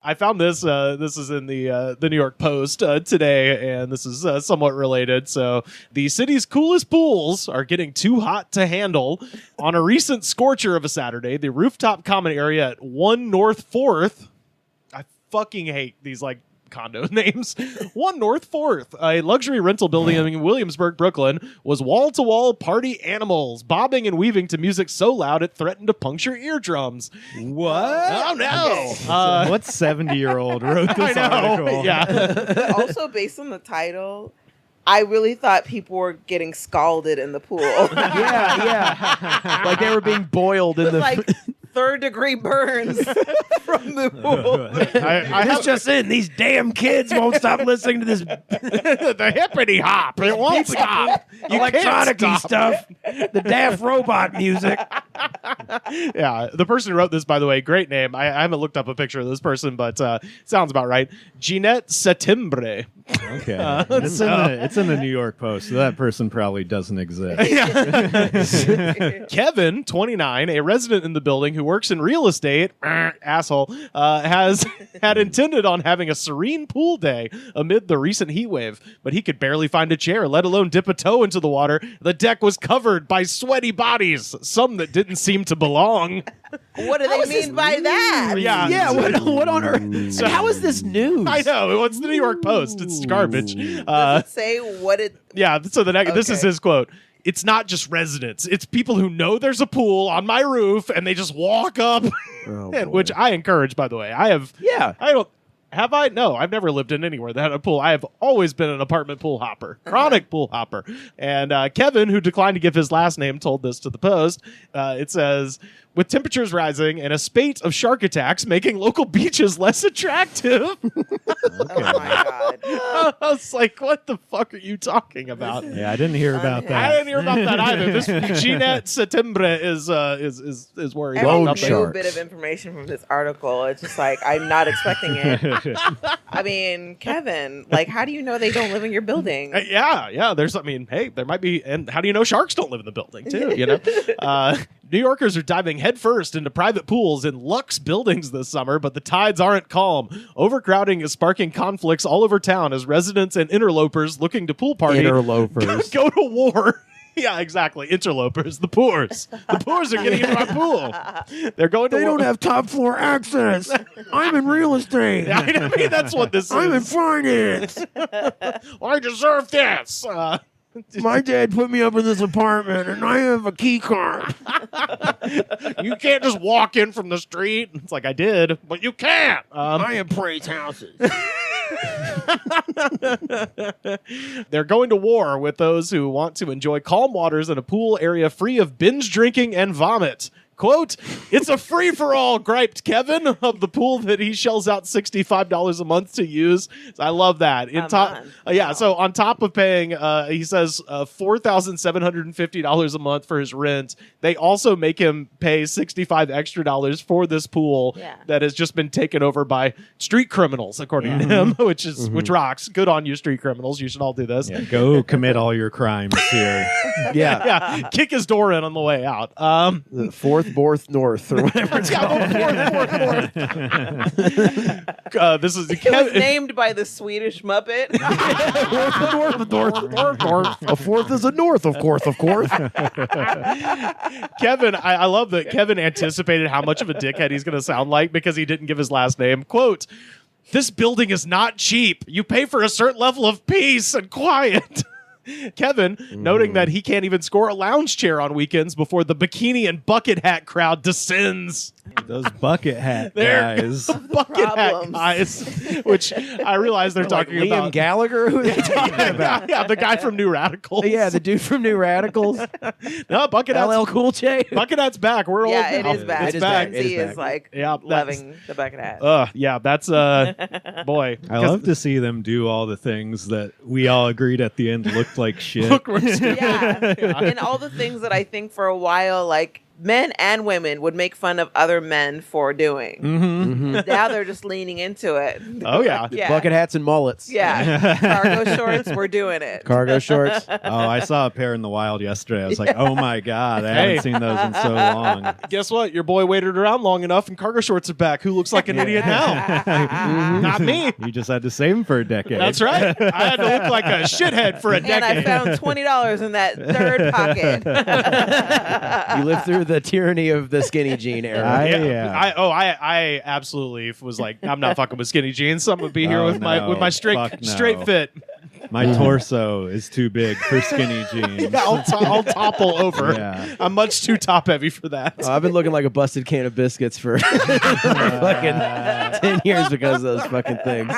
I found this. This is in the New York Post today, and this is somewhat related. So, the city's coolest pools are getting too hot to handle. On a recent scorcher of a Saturday, the rooftop common area at 1 North 4th. I fucking hate these condo names. 1 North 4th, a luxury rental building in Williamsburg, Brooklyn, was wall-to-wall party animals, bobbing and weaving to music so loud it threatened to puncture eardrums. What? Oh, no. Okay. What 70-year-old wrote this article? Yeah. Also, based on the title, I really thought people were getting scalded in the pool. Yeah. Like they were being boiled in the... Like third-degree burns from the pool. I have just in. These damn kids won't stop listening to this the hippity hop. It won't stop. electronic-y stuff. The daft robot music. Yeah, the person who wrote this, by the way, great name. I haven't looked up a picture of this person, but sounds about right. Jeanette Settembre. Okay. It's in the New York Post, so that person probably doesn't exist. Kevin, 29, a resident in the building who works in real estate, asshole, has had intended on having a serene pool day amid the recent heat wave, but he could barely find a chair, let alone dip a toe into the water. The deck was covered by sweaty bodies, some that didn't seem to belong. What do they mean by that? Yeah. What on earth? So how is this news? I know. It's the New York Post. It's garbage. Does it say what it... Yeah, so this is his quote. It's not just residents. It's people who know there's a pool on my roof and they just walk up, which I encourage, by the way. Have I? No, I've never lived in anywhere that had a pool. I have always been an apartment pool hopper, chronic pool hopper. And Kevin, who declined to give his last name, told this to the Post. It says, with temperatures rising and a spate of shark attacks making local beaches less attractive. Oh, my God. I was like, what the fuck are you talking about? Yeah, I didn't hear about that. I didn't hear about that either. This Jeanette Settembre is worried. Every about new that. bit of information from this article, it's just like, I'm not expecting it. I mean, Kevin, how do you know they don't live in your building? Yeah. There might be, and how do you know sharks don't live in the building too? You know, New Yorkers are diving headfirst into private pools in luxe buildings this summer, but the tides aren't calm. Overcrowding is sparking conflicts all over town as residents and interlopers looking to pool party Interlopers. go to war. Yeah, exactly. Interlopers, the poors. The poors are getting into my pool. They're going to They war. don't have top floor access. I'm in real estate. I mean, that's what this I'm in is. finance. I deserve this. My dad put me up in this apartment, and I have a key card. You can't just walk in from the street. It's like, I did, but you can't. I appraise houses. They're going to war with those who want to enjoy calm waters in a pool area free of binge drinking and vomit. Quote, it's a free-for-all, griped Kevin of the pool that he shells out $65 a month to use. So I love that. So on top of paying, he says, $4,750 a month for his rent, they also make him pay $65 extra for this pool that has just been taken over by street criminals, according to him, which rocks. Good on you, street criminals. You should all do this. Yeah, go commit all your crimes here. Yeah. Kick his door in on the way out. The fourth north or whatever it's called. This is It was named by the Swedish Muppet. north. A fourth is a north, of course. Kevin, I love that Kevin anticipated how much of a dickhead he's going to sound like because he didn't give his last name. Quote, this building is not cheap. You pay for a certain level of peace and quiet. Kevin, noting that he can't even score a lounge chair on weekends before the bikini and bucket hat crowd descends. Those bucket hat guys. Bucket hat guys, which I realize they're talking Liam about. Gallagher? Who are they talking about? Yeah, the guy from New Radicals. Yeah, the dude from New Radicals. No, bucket hat's LL Cool J. Bucket hat's back. We're all It is back. It's back. It is He is back. loving the bucket hat. That's boy. I love to see them do all the things that we all agreed at the end looked like shit. And all the things that I think for a while, men and women would make fun of other men for doing. Now they're just leaning into it. Oh, yeah. Bucket hats and mullets. Yeah. Cargo shorts, we're doing it. Cargo shorts. Oh, I saw a pair in the wild yesterday. I was like, oh my God, I haven't seen those in so long. Guess what? Your boy waited around long enough and cargo shorts are back. Who looks like an idiot now? Not me. You just had to save them for a decade. That's right. I had to look like a shithead for a decade. And I found $20 in that third pocket. You lived through the tyranny of the skinny jean era. I absolutely was like, I'm not fucking with skinny jeans. So I'm gonna be here with my straight fit. My torso is too big for skinny jeans. Yeah, I'll topple over. Yeah. I'm much too top heavy for that. I've been looking like a busted can of biscuits for fucking 10 years because of those fucking things.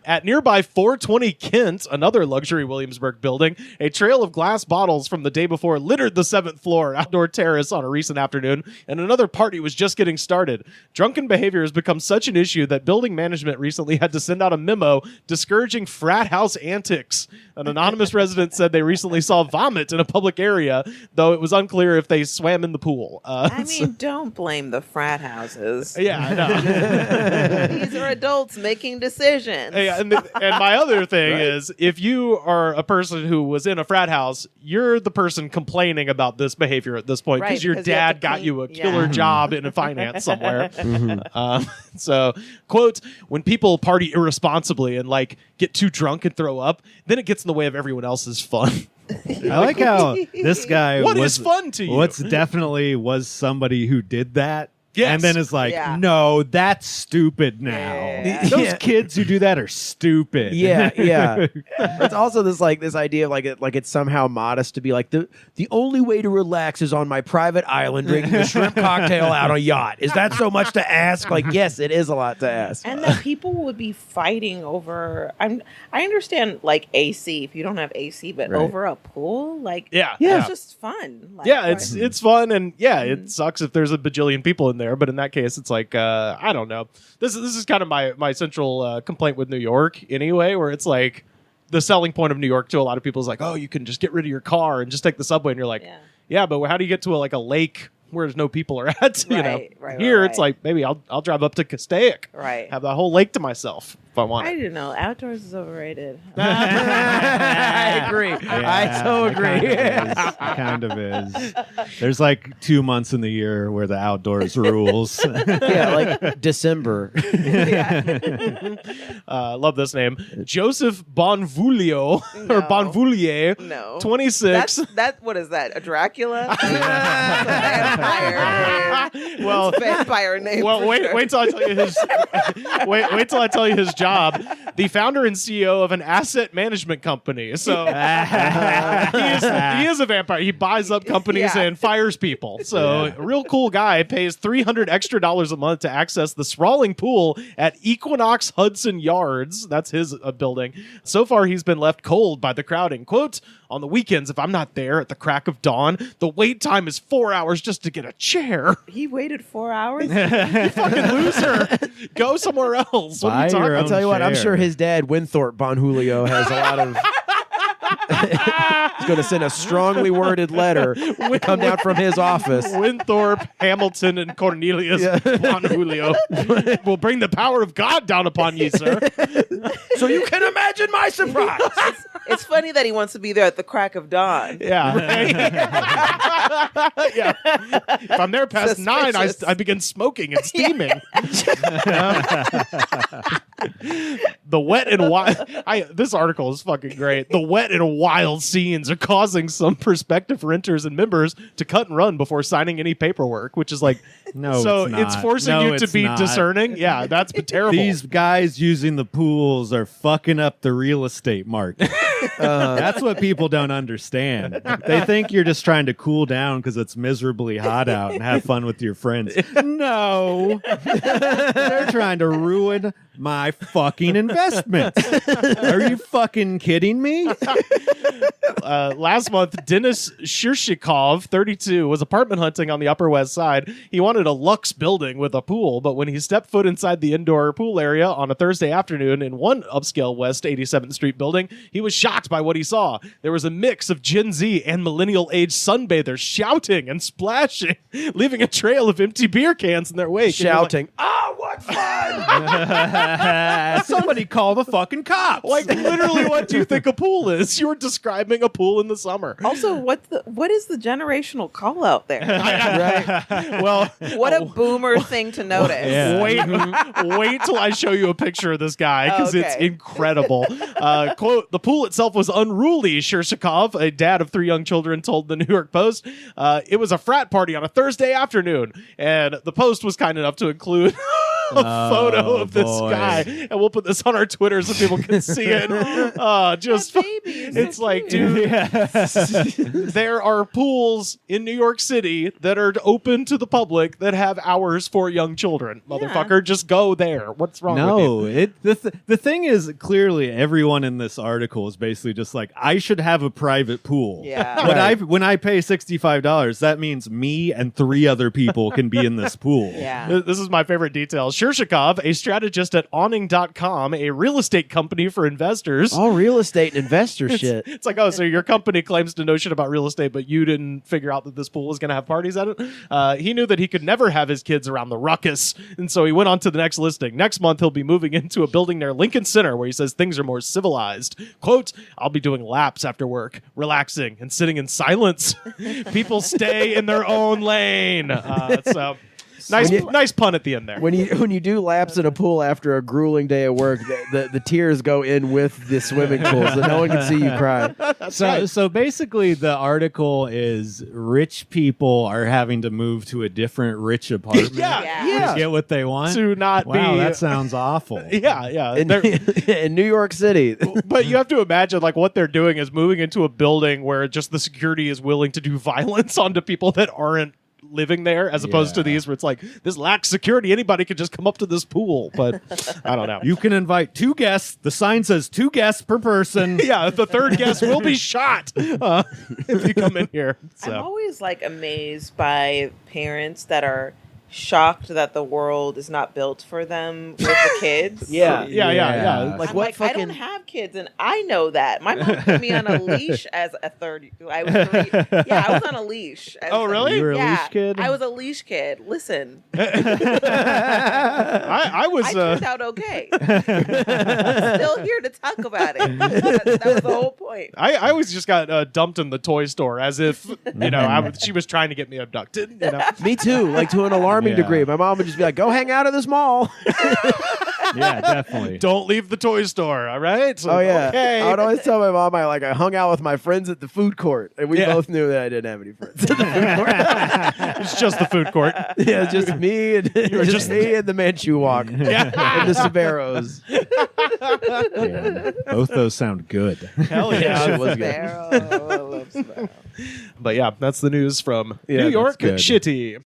At nearby 420 Kent, another luxury Williamsburg building, a trail of glass bottles from the day before littered the 7th floor outdoor terrace on a recent afternoon, and another party was just getting started. Drunken behavior has become such an issue that building management recently had to send out a memo discouraging frat house antics. An anonymous resident said they recently saw vomit in a public area, though it was unclear if they swam in the pool. I mean, don't blame the frat houses. Yeah, I know. These are adults making decisions. And my other thing is, if you are a person who was in a frat house, you're the person complaining about this behavior at this point because your dad got you a killer job in a finance somewhere. So, quote, when people party irresponsibly and like get too drunk and throw up, then it gets in the way of everyone else's fun. I like how this guy What is fun to you? What's definitely was somebody who did that. Yes. And then it's like, no, that's stupid now. Yeah. Those kids who do that are stupid. Yeah. It's also this idea of like it's somehow modest to be like the only way to relax is on my private island drinking a shrimp cocktail out on a yacht. Is that so much to ask? Like, yes, it is a lot to ask. And that people would be fighting over. I understand like AC if you don't have AC, but over a pool, like it's just fun. Like, it's fun, and it sucks if there's a bajillion people in there. But in that case, it's like I don't know. This is kind of my central complaint with New York anyway, where it's like the selling point of New York to a lot of people is like, oh, you can just get rid of your car and just take the subway, and you're like, but how do you get to a lake where there's no people are at? Here it's like maybe I'll drive up to Castaic, have that whole lake to myself if I want. I didn't know outdoors is overrated. I agree. I so agree. Kind of is. There's like 2 months in the year where the outdoors rules. Like December. Love this name, Joseph Bonvulio or Bonvoulier. No, 26. What is that? A Dracula? Well, vampire name. Well, wait till I tell you his. wait till I tell you his job. The founder and CEO of an asset management company. So he is a vampire. He buys up companies and fires people. So a real cool guy pays $300 extra a month to access the sprawling pool at Equinox Hudson Yards. That's his building. So far, he's been left cold by the crowding. Quote, on the weekends, if I'm not there at the crack of dawn, the wait time is 4 hours just to get a chair. He waited 4 hours? You fucking loser. Go somewhere else. What are you talking? I'll tell you what, I'm sure his dad, Winthorpe Bonjulio, has a lot of... He's going to send a strongly worded letter come down from his office. Winthorpe, Hamilton, and Cornelius Bonjulio will bring the power of God down upon you, sir. So you can imagine my surprise. It's funny that he wants to be there at the crack of dawn. Yeah. If I'm there past 9, I begin smoking and steaming. The wet and wild. This article is fucking great. The wet and wild scenes are causing some prospective renters and members to cut and run before signing any paperwork, which is like, no. So it's not. it's forcing you to be discerning. Yeah, that's terrible. These guys using the pools are fucking up the real estate market. That's what people don't understand. They think you're just trying to cool down because it's miserably hot out and have fun with your friends. No, they're trying to ruin my fucking investments. Are you fucking kidding me? Last month, Dennis Shirshikov, 32, was apartment hunting on the Upper West Side. He wanted a luxe building with a pool, but when he stepped foot inside the indoor pool area on a Thursday afternoon in one upscale West 87th Street building, he was shocked shocked by what he saw. There was a mix of Gen Z and millennial-age sunbathers shouting and splashing, leaving a trail of empty beer cans in their wake. Shouting, "Oh, what fun!" Somebody call the fucking cops. Like, literally, what do you think a pool is? You were describing a pool in the summer. Also, what is the generational call out there? Right? Well, what a boomer thing to notice. Yeah. Wait till I show you a picture of this guy, because it's incredible. Quote, the pool itself was unruly, Shirshakov, a dad of 3 young children, told the New York Post. It was a frat party on a Thursday afternoon, and the Post was kind enough to include a photo of this guy, and we'll put this on our Twitter so people can see it. Just it's like, dude, there are pools in New York City that are open to the public that have hours for young children. Motherfucker, just go there. What's wrong with you? The thing is, clearly everyone in this article is basically just like, I should have a private pool. Yeah. When I pay $65, that means me and 3 other people can be in this pool. Yeah. This is my favorite detail. Shirshakov, a strategist at awning.com, a real estate company for investors. All real estate and investor shit. It's like, oh, so your company claims to know shit about real estate, but you didn't figure out that this pool was going to have parties at it? He knew that he could never have his kids around the ruckus, and so he went on to the next listing. Next month, he'll be moving into a building near Lincoln Center where he says things are more civilized. Quote, I'll be doing laps after work, relaxing and sitting in silence. People stay in their own lane. So... Nice pun at the end there. When you do laps in a pool after a grueling day of work, the tears go in with the swimming pool, so no one can see you cry. So basically, the article is rich people are having to move to a different rich apartment. Yeah. To get what they want. To not be. Wow, that sounds awful. Yeah. In New York City. But you have to imagine, like, what they're doing is moving into a building where just the security is willing to do violence onto people that aren't living there, as opposed to these where it's like, this lacks security, anybody could just come up to this pool. But I don't know. You can invite 2 guests. The sign says 2 guests per person. Yeah, the 3rd guest will be shot if you come in here. So. I'm always like amazed by parents that are shocked that the world is not built for them with the kids. Yeah. Like, I'm what like, fucking... I don't have kids, and I know that. My mom put me on a leash as a 3rd. I was 3. Yeah, I was on a leash. Oh, really? You were a Yeah, leash kid? I was a leash kid. Listen, I was. I turned out okay. Still here to talk about it. That was the whole point. I always just got dumped in the toy store as if, she was trying to get me abducted. Me too, like to an alarming degree. My mom would just be like, go hang out at this mall. Yeah, definitely. Don't leave the toy store, all right? So, Oh, yeah. okay. I would always tell my mom I hung out with my friends at the food court, and we both knew that I didn't have any friends at the food court. It's just the food court. Yeah, it's just me and just me and the Manchu Walk. Yeah. And the Saberos. Yeah. Both those sound good. Hell yeah. It was good. Sparrow. I love Sparrow. But yeah, that's the news from Yeah, New York that's good. Shitty.